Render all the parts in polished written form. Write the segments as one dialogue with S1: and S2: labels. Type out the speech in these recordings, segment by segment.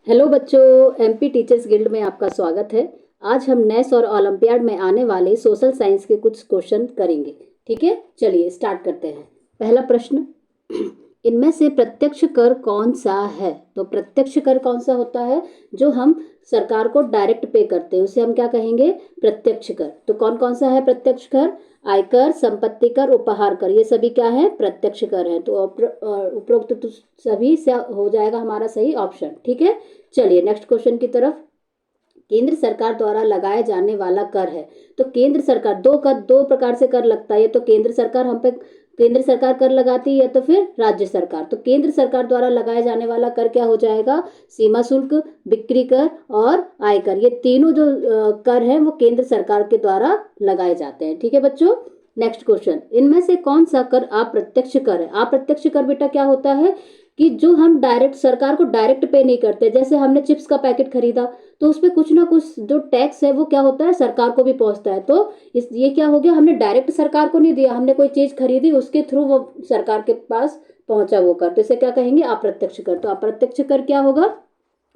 S1: Hello बच्चों, MP teachers guild में आपका स्वागत है। आज हम नेस और ओलंपियाड में आने वाले सोशल साइंस के कुछ क्वेश्चन करेंगे। ठीक है, चलिए स्टार्ट करते हैं। पहला प्रश्न, इनमें से प्रत्यक्ष कर कौन सा है? तो प्रत्यक्ष कर कौन सा होता है? जो हम सरकार को डायरेक्ट पे करते हैं उसे हम क्या कहेंगे? प्रत्यक्ष कर। तो कौन कौन सा है प्रत्यक्ष कर? आयकर, संपत्ति कर, उपहार कर, ये सभी क्या है? प्रत्यक्ष कर है। तो उपरोक्त तो सभी से हो जाएगा हमारा सही ऑप्शन। ठीक है, चलिए नेक्स्ट क्वेश्चन की तरफ। केंद्र सरकार द्वारा लगाया जाने वाला कर है। तो केंद्र सरकार दो प्रकार से कर लगता है। तो केंद्र सरकार हम पे केंद्र सरकार कर लगाती है या तो फिर राज्य सरकार। तो केंद्र सरकार द्वारा लगाया जाने वाला कर क्या हो जाएगा? सीमा शुल्क, बिक्री कर और आयकर। ये तीनों जो कर है वो केंद्र सरकार के द्वारा लगाए जाते हैं। ठीक है बच्चों, नेक्स्ट क्वेश्चन, इनमें से कौन सा कर अप्रत्यक्ष कर है? अप्रत्यक्ष कर बेटा क्या होता है कि जो हम डायरेक्ट सरकार को डायरेक्ट पे नहीं करते। जैसे हमने चिप्स का पैकेट खरीदा तो उस पर कुछ ना कुछ जो टैक्स है वो क्या होता है? सरकार को भी पहुंचता है। तो ये क्या हो गया? हमने डायरेक्ट सरकार को नहीं दिया, हमने कोई चीज खरीदी उसके थ्रू वो सरकार के पास पहुंचा वो कर। तो इसे क्या कहेंगे? अप्रत्यक्ष कर। तो अप्रत्यक्ष कर क्या होगा?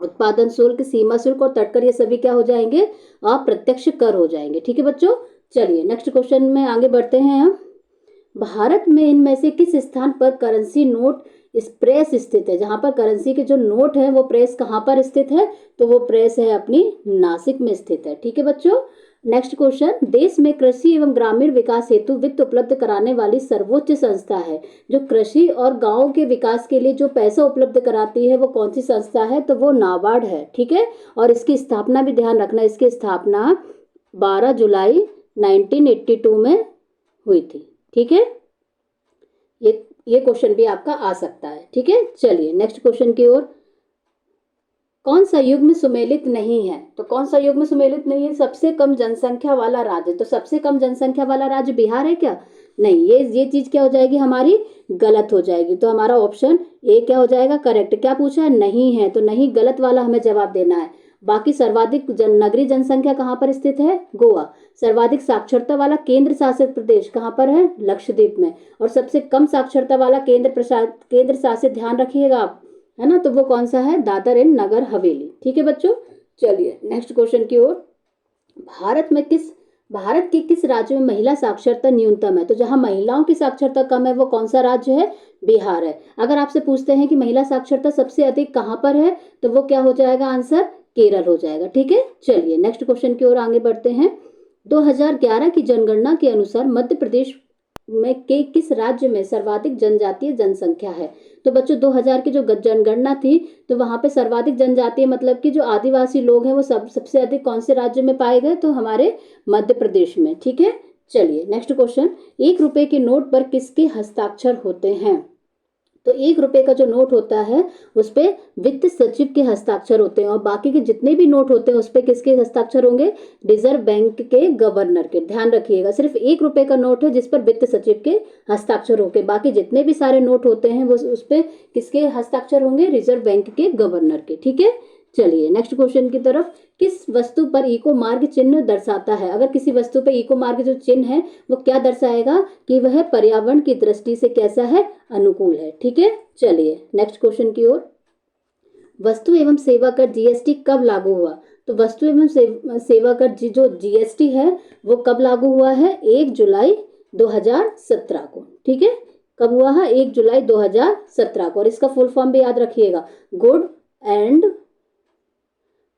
S1: उत्पादन शुल्क, सीमा शुल्क और तटकर, ये सभी क्या हो जाएंगे? अप्रत्यक्ष कर हो जाएंगे। ठीक है बच्चों, चलिए नेक्स्ट क्वेश्चन में आगे बढ़ते हैं हम। भारत में इनमें से किस स्थान पर करेंसी नोट इस प्रेस स्थित है? जहां पर करेंसी के जो नोट है वो प्रेस कहां पर स्थित है? तो वो प्रेस है अपनी नासिक में स्थित है। ठीक है बच्चों, नेक्स्ट क्वेश्चन, देश में कृषि एवं ग्रामीण विकास हेतु वित्त उपलब्ध कराने वाली सर्वोच्च संस्था है। जो कृषि और गांव के विकास के लिए जो पैसा उपलब्ध कराती है वो कौन सी संस्था है? तो वो नाबार्ड है। ठीक है, और इसकी स्थापना भी ध्यान रखना, इसकी स्थापना 12 जुलाई 1982 में हुई थी। ठीक है, ये क्वेश्चन भी आपका आ सकता है। ठीक है, चलिए नेक्स्ट क्वेश्चन की ओर। कौन सा युग्म सुमेलित नहीं है? तो कौन सा युग्म सुमेलित नहीं है? सबसे कम जनसंख्या वाला राज्य। तो सबसे कम जनसंख्या वाला राज्य बिहार है क्या? नहीं, ये चीज क्या हो जाएगी हमारी? गलत हो जाएगी। तो हमारा ऑप्शन ए क्या हो जाएगा? करेक्ट। क्या पूछा है? नहीं है, तो नहीं गलत वाला हमें जवाब देना है। बाकी सर्वाधिक नगरीय जनसंख्या कहाँ पर स्थित है? गोवा। सर्वाधिक साक्षरता वाला केंद्र शासित प्रदेश कहाँ पर है? लक्षद्वीप में। और सबसे कम साक्षरता वाला केंद्र शासित, ध्यान रखिएगा आप, है ना, तो वो कौन सा है? दादर एंड नगर हवेली। ठीक है बच्चों, चलिए नेक्स्ट क्वेश्चन की ओर। भारत के किस राज्य में महिला साक्षरता न्यूनतम है? तो जहां महिलाओं की साक्षरता कम है वो कौन सा राज्य है? बिहार है। अगर आपसे पूछते हैं कि महिला साक्षरता सबसे अधिक कहां पर है, तो वो क्या हो जाएगा? आंसर केरल हो जाएगा। ठीक है, चलिए नेक्स्ट क्वेश्चन की ओर आगे बढ़ते हैं। 2011 की जनगणना के अनुसार मध्य प्रदेश में के किस राज्य में सर्वाधिक जनजातीय जनसंख्या है? तो बच्चों 2000 की जो जनगणना थी तो वहां पे सर्वाधिक जनजातीय मतलब कि जो आदिवासी लोग हैं वो सबसे अधिक कौन से राज्य में पाए गए? तो हमारे मध्य प्रदेश में। ठीक है, चलिए नेक्स्ट क्वेश्चन, 1 रुपए के नोट पर किसके हस्ताक्षर होते हैं? तो 1 रुपए का जो नोट होता है उस पे वित्त सचिव के हस्ताक्षर होते हैं और बाकी के जितने भी नोट होते हैं उस पे किसके हस्ताक्षर होंगे? रिजर्व बैंक के गवर्नर के। ध्यान रखिएगा, सिर्फ 1 रुपए का नोट है जिस पर वित्त सचिव के हस्ताक्षर होंगे, बाकी जितने भी सारे नोट होते हैं वो उस पे किसके हस्ताक्षर होंगे? रिजर्व बैंक के गवर्नर के। ठीक है, चलिए नेक्स्ट क्वेश्चन की तरफ। किस वस्तु पर इको मार्ग चिन्ह दर्शाता है? अगर किसी वस्तु पर इको मार्ग जो चिन्ह है वो क्या दर्शाएगा कि वह पर्यावरण की दृष्टि से कैसा है? अनुकूल है। ठीक है, चलिए नेक्स्ट क्वेश्चन की ओर। वस्तु एवं सेवा कर जीएसटी कब लागू हुआ? तो वस्तु एवं सेवा कर जो जीएसटी है वो कब लागू हुआ है? 1 जुलाई 2017 को। ठीक है, कब हुआ है? 1 जुलाई 2017 को। और इसका फुल फॉर्म भी याद रखिएगा,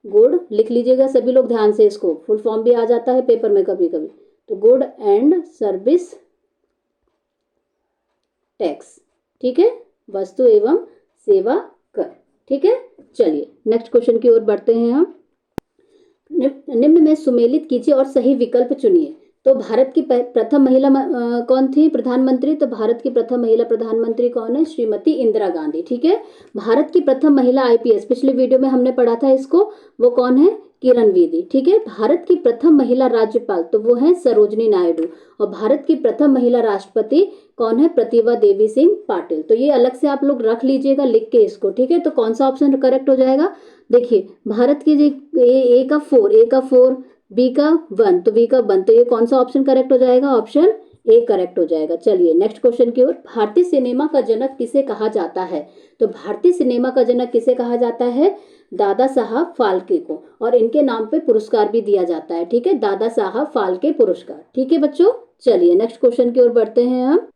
S1: गुड लिख लीजिएगा सभी लोग ध्यान से, इसको फुल फॉर्म भी आ जाता है पेपर में कभी कभी। तो गुड एंड सर्विस टैक्स। ठीक है, वस्तु एवं सेवा कर। ठीक है, चलिए नेक्स्ट क्वेश्चन की ओर बढ़ते हैं हम। निम्न में सुमेलित कीजिए और सही विकल्प चुनिए। तो भारत की प्रथम महिला कौन थी प्रधानमंत्री? तो भारत की प्रथम महिला प्रधानमंत्री कौन है? श्रीमती इंदिरा गांधी। ठीक है, भारत की प्रथम महिला आईपीएस, पिछले वीडियो में हमने पढ़ा था इसको, वो कौन है? किरण बेदी। ठीक है, भारत की प्रथम महिला राज्यपाल तो वो है सरोजनी नायडू। और भारत की प्रथम महिला राष्ट्रपति कौन है? प्रतिभा देवी सिंह पाटिल। तो ये अलग से आप लोग रख लीजिएगा लिख के इसको। ठीक है, तो कौन सा ऑप्शन करेक्ट हो जाएगा? देखिए, भारत की ए का 4, बी का 1, तो बी का 1, तो ये कौन सा ऑप्शन करेक्ट हो जाएगा? ऑप्शन ए करेक्ट हो जाएगा। चलिए नेक्स्ट क्वेश्चन की ओर। भारतीय सिनेमा का जनक किसे कहा जाता है? तो भारतीय सिनेमा का जनक किसे कहा जाता है? दादा साहब फाल्के को, और इनके नाम पे पुरस्कार भी दिया जाता है। ठीक है, दादा साहब फाल्के पुरस्कार। ठीक है बच्चों, चलिए नेक्स्ट क्वेश्चन की ओर बढ़ते हैं हम।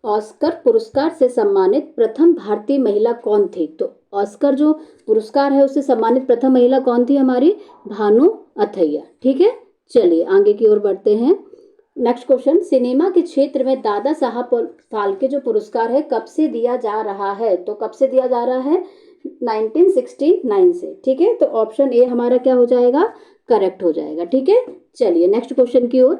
S1: ऑस्कर पुरस्कार से सम्मानित प्रथम भारतीय महिला कौन थी? तो ऑस्कर जो पुरस्कार है उससे सम्मानित प्रथम महिला कौन थी? हमारी भानु अथैया। ठीक है, चलिए आगे की ओर बढ़ते हैं। नेक्स्ट क्वेश्चन, सिनेमा के क्षेत्र में दादा साहब फाल्के जो पुरस्कार है कब से दिया जा रहा है? तो कब से दिया जा रहा है? 1969 से। ठीक है, तो ऑप्शन ए हमारा क्या हो जाएगा? करेक्ट हो जाएगा। ठीक है, चलिए नेक्स्ट क्वेश्चन की ओर।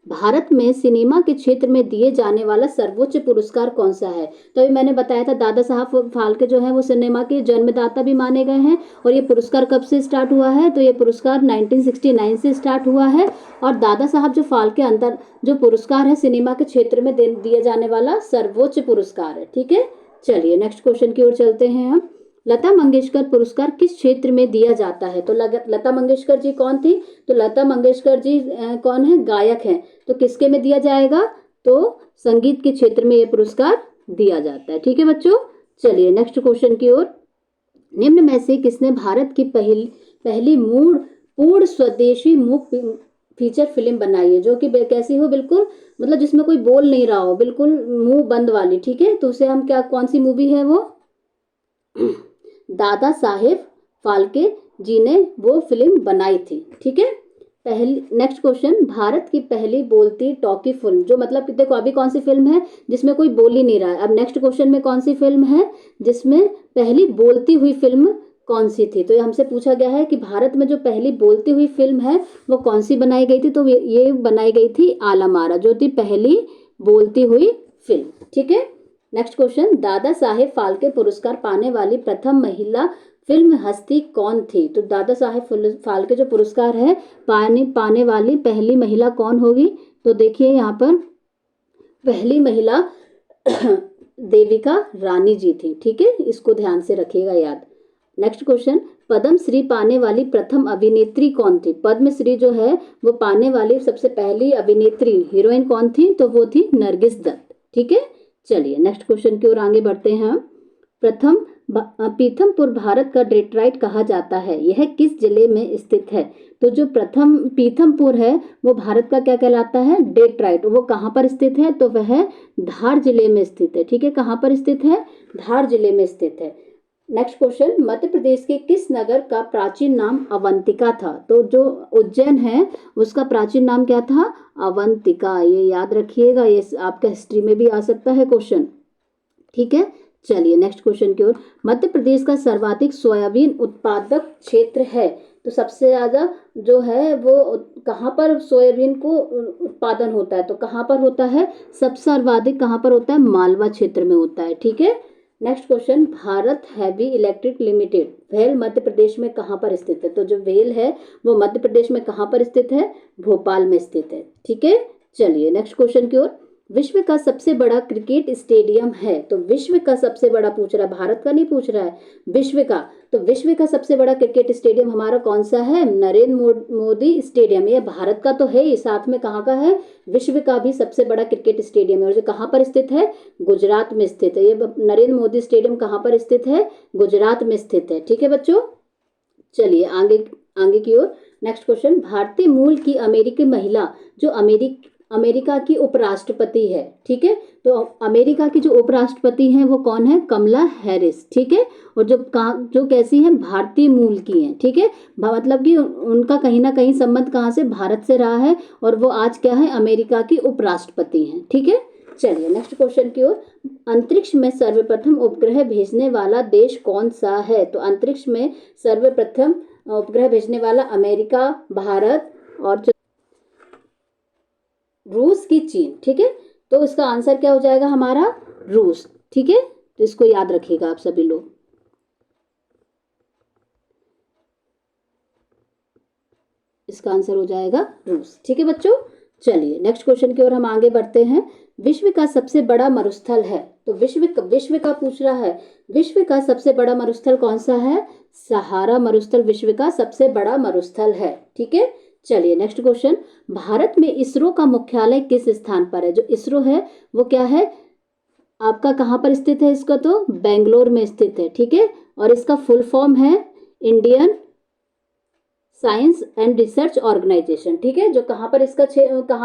S1: भारत में सिनेमा के क्षेत्र में दिए जाने वाला सर्वोच्च पुरस्कार कौन सा है? तो अभी मैंने बताया था दादा साहब फाल्के जो है वो सिनेमा के जन्मदाता भी माने गए हैं। और ये पुरस्कार कब से स्टार्ट हुआ है? तो ये पुरस्कार 1969 से स्टार्ट हुआ है। और दादा साहब जो फाल्के अंतर जो पुरस्कार है सिनेमा के क्षेत्र में दिए जाने वाला सर्वोच्च पुरस्कार है। ठीक है, चलिए नेक्स्ट क्वेश्चन की ओर चलते हैं हम। लता मंगेशकर पुरस्कार किस क्षेत्र में दिया जाता है? तो लता मंगेशकर जी कौन थी? तो लता मंगेशकर जी कौन है? गायक हैं। तो किसके में दिया जाएगा? तो संगीत के क्षेत्र में ये पुरस्कार दिया जाता है। ठीक है बच्चों, चलिए नेक्स्ट क्वेश्चन की ओर। निम्न में से किसने भारत की पहली पूर्ण स्वदेशी मूक फीचर फिल्म बनाई है, जो कि कैसी हो? बिल्कुल मतलब जिसमें कोई बोल नहीं रहा हो, बिल्कुल मुंह बंद वाली। ठीक है, तो उसे हम क्या, कौन सी मूवी है वो? दादा साहेब फाल्के जी ने वो फिल्म बनाई थी। ठीक है, पहली नेक्स्ट क्वेश्चन, भारत की पहली बोलती टॉकी फिल्म, जो मतलब देखो अभी कौन सी फिल्म है जिसमें कोई बोल ही नहीं रहा है। अब नेक्स्ट क्वेश्चन में कौन सी फिल्म है जिसमें पहली बोलती हुई फिल्म कौन सी थी? तो ये हमसे पूछा गया है कि भारत में जो पहली बोलती हुई फिल्म है वो कौन सी बनाई गई थी? तो ये बनाई गई थी आलम आरा, जो थी पहली बोलती हुई फिल्म। ठीक है, नेक्स्ट क्वेश्चन, दादा साहेब फाल्के पुरस्कार पाने वाली प्रथम महिला फिल्म हस्ती कौन थी? तो दादा साहेब फाल्के जो पुरस्कार है पाने वाली पहली महिला कौन होगी? तो देखिए यहाँ पर पहली महिला देविका रानी जी थी। ठीक है, इसको ध्यान से रखिएगा याद। नेक्स्ट क्वेश्चन, पद्म श्री पाने वाली प्रथम अभिनेत्री कौन थी? पद्म श्री जो है वो पाने वाली सबसे पहली अभिनेत्री हीरोइन कौन थी? तो वो थी नरगिस दत्त। ठीक है, चलिए नेक्स्ट क्वेश्चन की ओर आगे बढ़ते हैं। पीथमपुर भारत का डेट्राइट कहा जाता है, यह किस जिले में स्थित है? तो जो प्रथम पीथमपुर है वो भारत का क्या कहलाता है? डेट्राइट। वो कहाँ पर स्थित है? तो वह धार जिले में स्थित है। ठीक है, कहाँ पर स्थित है? धार जिले में स्थित है। नेक्स्ट क्वेश्चन, मध्य प्रदेश के किस नगर का प्राचीन नाम अवंतिका था? तो जो उज्जैन है उसका प्राचीन नाम क्या था? अवंतिका। ये याद रखिएगा, ये आपका हिस्ट्री में भी आ सकता है क्वेश्चन। ठीक है, चलिए नेक्स्ट क्वेश्चन की ओर। मध्य प्रदेश का सर्वाधिक सोयाबीन उत्पादक क्षेत्र है, तो सबसे ज्यादा जो है वो कहाँ पर सोयाबीन को उत्पादन होता है? तो कहाँ पर होता है? सबसे सर्वाधिक कहाँ पर होता है? मालवा क्षेत्र में होता है। ठीक है, next question, Bharat heavy electric limited वेल मध्य प्रदेश में कहाँ पर स्थित है? तो जो वेल है वो मध्य प्रदेश में कहाँ पर स्थित है? भोपाल में स्थित है। ठीक है, चलिए नेक्स्ट क्वेश्चन की ओर। विश्व का सबसे बड़ा क्रिकेट स्टेडियम है, तो विश्व का सबसे बड़ा पूछ रहा है, भारत का नहीं पूछ रहा है, विश्व का। तो विश्व का सबसे बड़ा क्रिकेट स्टेडियम हमारा कौन सा है? नरेंद्र मोदी स्टेडियम। ये भारत का तो है ही, साथ में कहाँ का है? विश्व का भी सबसे बड़ा क्रिकेट स्टेडियम है। और जो कहाँ पर स्थित है? गुजरात में स्थित है। ये नरेंद्र मोदी स्टेडियम कहाँ पर स्थित है? गुजरात में स्थित है। ठीक है बच्चों, चलिए आगे की ओर। नेक्स्ट क्वेश्चन, भारतीय मूल की अमेरिकी महिला जो अमेरिका की उपराष्ट्रपति है। ठीक है, तो अमेरिका की जो उपराष्ट्रपति हैं वो कौन है? कमला हैरिस। ठीक है, और जो कैसी हैं? भारतीय मूल की हैं। ठीक है, मतलब कि उनका कहीं ना कहीं संबंध कहाँ से? भारत से रहा है, और वो आज क्या है? अमेरिका की उपराष्ट्रपति हैं। ठीक है, चलिए नेक्स्ट क्वेश्चन की ओर। अंतरिक्ष में सर्वप्रथम उपग्रह भेजने वाला देश कौन सा है? तो अंतरिक्ष में सर्वप्रथम उपग्रह भेजने वाला अमेरिका, भारत और रूस की चीन। ठीक है, तो इसका आंसर क्या हो जाएगा हमारा? रूस। ठीक है, तो इसको याद रखिएगा आप सभी लोग। इसका आंसर हो जाएगा रूस। ठीक है बच्चों, चलिए नेक्स्ट क्वेश्चन की ओर हम आगे बढ़ते हैं। विश्व का सबसे बड़ा मरुस्थल है, तो विश्व का पूछ रहा है, विश्व का सबसे बड़ा मरुस्थल कौन सा है? सहारा मरुस्थल विश्व का सबसे बड़ा मरुस्थल है। ठीक है, चलिए नेक्स्ट क्वेश्चन, भारत में इसरो का मुख्यालय किस स्थान पर है? जो इसरो है वो क्या है आपका, कहाँ पर स्थित है? इसका तो बेंगलोर में स्थित है। ठीक है, और इसका फुल फॉर्म है Indian Science and Research Organisation. ठीक है, जो कहाँ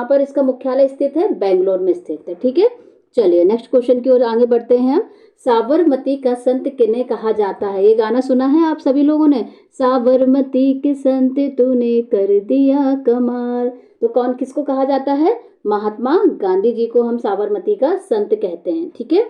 S1: पर इसका मुख्यालय स्थित है, बेंगलोर में स्थित है। ठीक है, चलिए नेक्स्ट क्वेश्चन की ओर आगे बढ़ते हैं। साबरमती का संत किन्हें कहा जाता है? ये गाना सुना है आप सभी लोगों ने, साबरमती के संत तूने कर दिया कमाल। तो कौन किसको कहा जाता है? महात्मा गांधी जी को हम साबरमती का संत कहते हैं। ठीक है,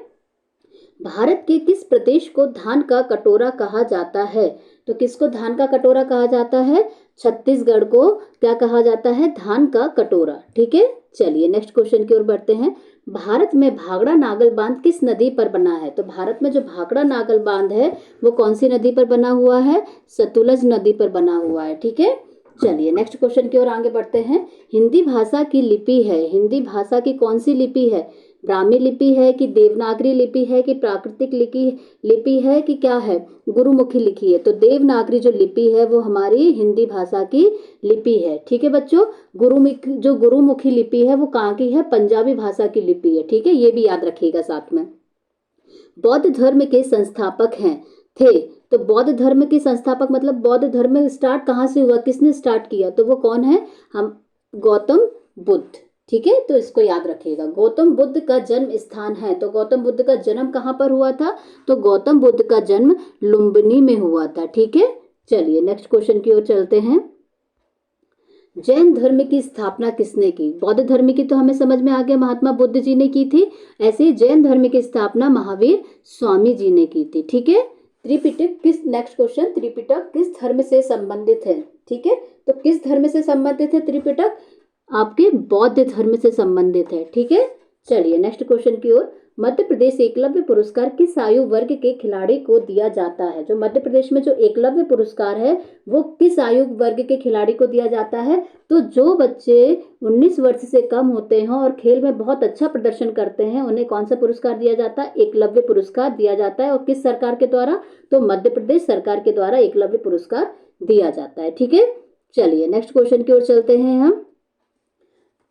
S1: भारत के किस प्रदेश को धान का कटोरा कहा जाता है? तो किसको धान का कटोरा कहा जाता है? छत्तीसगढ़ को क्या कहा जाता है? धान का कटोरा। ठीक है, चलिए नेक्स्ट क्वेश्चन की ओर बढ़ते हैं। भारत में भाखड़ा नागल बांध किस नदी पर बना है? तो भारत में जो भाखड़ा नागल बांध है वो कौन सी नदी पर बना हुआ है? सतलुज नदी पर बना हुआ है। ठीक है, चलिए नेक्स्ट क्वेश्चन की ओर आगे बढ़ते हैं। हिंदी भाषा की लिपि है, हिंदी भाषा की कौन सी लिपि है? ब्राह्मी लिपि है कि देवनागरी लिपि है कि प्राकृतिक लिपि है कि क्या है? गुरुमुखी लिपि है। तो देवनागरी जो लिपि है वो हमारी हिंदी भाषा की लिपि है। ठीक है बच्चों, गुरुमुखी लिपि है वो कहाँ की है? पंजाबी भाषा की लिपि है। ठीक है, ये भी याद रखिएगा साथ में। बौद्ध धर्म के संस्थापक थे, तो बौद्ध धर्म के संस्थापक मतलब बौद्ध धर्म स्टार्ट कहाँ से हुआ, किसने स्टार्ट किया? तो वो कौन है? हम गौतम बुद्ध। ठीक है, तो इसको याद रखिएगा। गौतम बुद्ध का जन्म स्थान है, तो गौतम बुद्ध का जन्म कहाँ पर हुआ था? तो गौतम बुद्ध का जन्म लुम्बिनी में हुआ था। ठीक है, चलिए नेक्स्ट क्वेश्चन की ओर चलते हैं। जैन धर्म की स्थापना किसने की? बौद्ध धर्म की तो हमें समझ में आ गया, महात्मा बुद्ध जी ने की थी। ऐसे ही जैन धर्म की स्थापना महावीर स्वामी जी ने की थी। ठीक है, त्रिपिटक नेक्स्ट क्वेश्चन, त्रिपिटक किस धर्म से संबंधित है? ठीक है, तो किस धर्म से संबंधित है त्रिपिटक? आपके बौद्ध धर्म से संबंधित है। ठीक है, चलिए नेक्स्ट क्वेश्चन की ओर। मध्य प्रदेश एकलव्य पुरस्कार किस आयु वर्ग के खिलाड़ी को दिया जाता है? जो मध्य प्रदेश में जो एकलव्य पुरस्कार है वो किस आयु वर्ग के खिलाड़ी को दिया जाता है? तो जो बच्चे 19 वर्ष से कम होते हैं और खेल में बहुत अच्छा प्रदर्शन करते हैं उन्हें कौन सा पुरस्कार दिया जाता है? एकलव्य पुरस्कार दिया जाता है। और किस सरकार के द्वारा? तो मध्य प्रदेश सरकार के द्वारा एकलव्य पुरस्कार दिया जाता है। ठीक है, चलिए नेक्स्ट क्वेश्चन की ओर चलते हैं हम।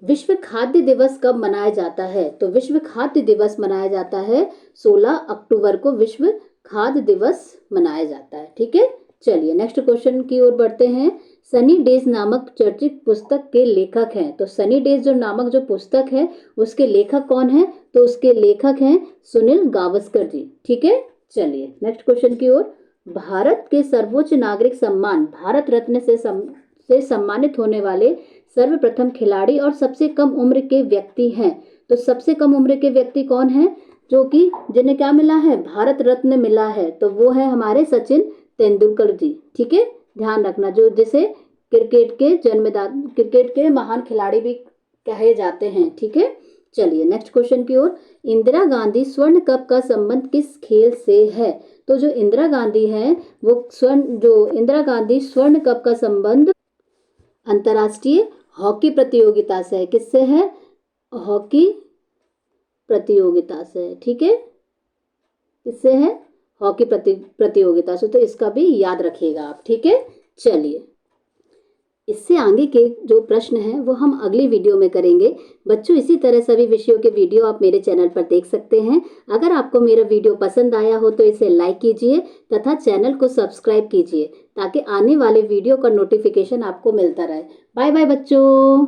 S1: विश्व खाद्य दिवस कब मनाया जाता है? तो विश्व खाद्य दिवस मनाया जाता है 16 अक्टूबर को विश्व खाद्य दिवस मनाया जाता है। ठीक है, चलिए नेक्स्ट क्वेश्चन की ओर बढ़ते हैं। सनी डेज नामक चर्चित पुस्तक के लेखक हैं, तो सनी डेज जो नामक जो पुस्तक है उसके लेखक कौन है? तो उसके लेखक हैं सुनील गावस्कर जी। ठीक है, चलिए नेक्स्ट क्वेश्चन की ओर। भारत के सर्वोच्च नागरिक सम्मान भारत रत्न से सम्मानित होने वाले सर्वप्रथम खिलाड़ी और सबसे कम उम्र के व्यक्ति हैं। तो सबसे कम उम्र के व्यक्ति कौन है जो कि जिन्हें क्या मिला है? भारत रत्न मिला है। तो वो है हमारे सचिन तेंदुलकर जी। ठीक है, ध्यान रखना, जो जिसे क्रिकेट के महान खिलाड़ी भी कहे जाते हैं। ठीक है, चलिए नेक्स्ट क्वेश्चन की ओर। इंदिरा गांधी स्वर्ण कप का संबंध किस खेल से है? तो जो इंदिरा गांधी है वो इंदिरा गांधी स्वर्ण कप का संबंध अंतर्राष्ट्रीय हॉकी प्रतियोगिता से है। किससे है? हॉकी प्रतियोगिता से है। ठीक है, किससे है? हॉकी प्रतियोगिता से। तो इसका भी याद रखिएगा आप। ठीक है, चलिए इससे आगे के जो प्रश्न हैं वो हम अगली वीडियो में करेंगे। बच्चों इसी तरह सभी विषयों के वीडियो आप मेरे चैनल पर देख सकते हैं। अगर आपको मेरा वीडियो पसंद आया हो तो इसे लाइक कीजिए तथा चैनल को सब्सक्राइब कीजिए ताकि आने वाले वीडियो का नोटिफिकेशन आपको मिलता रहे। बाय बाय बच्चों।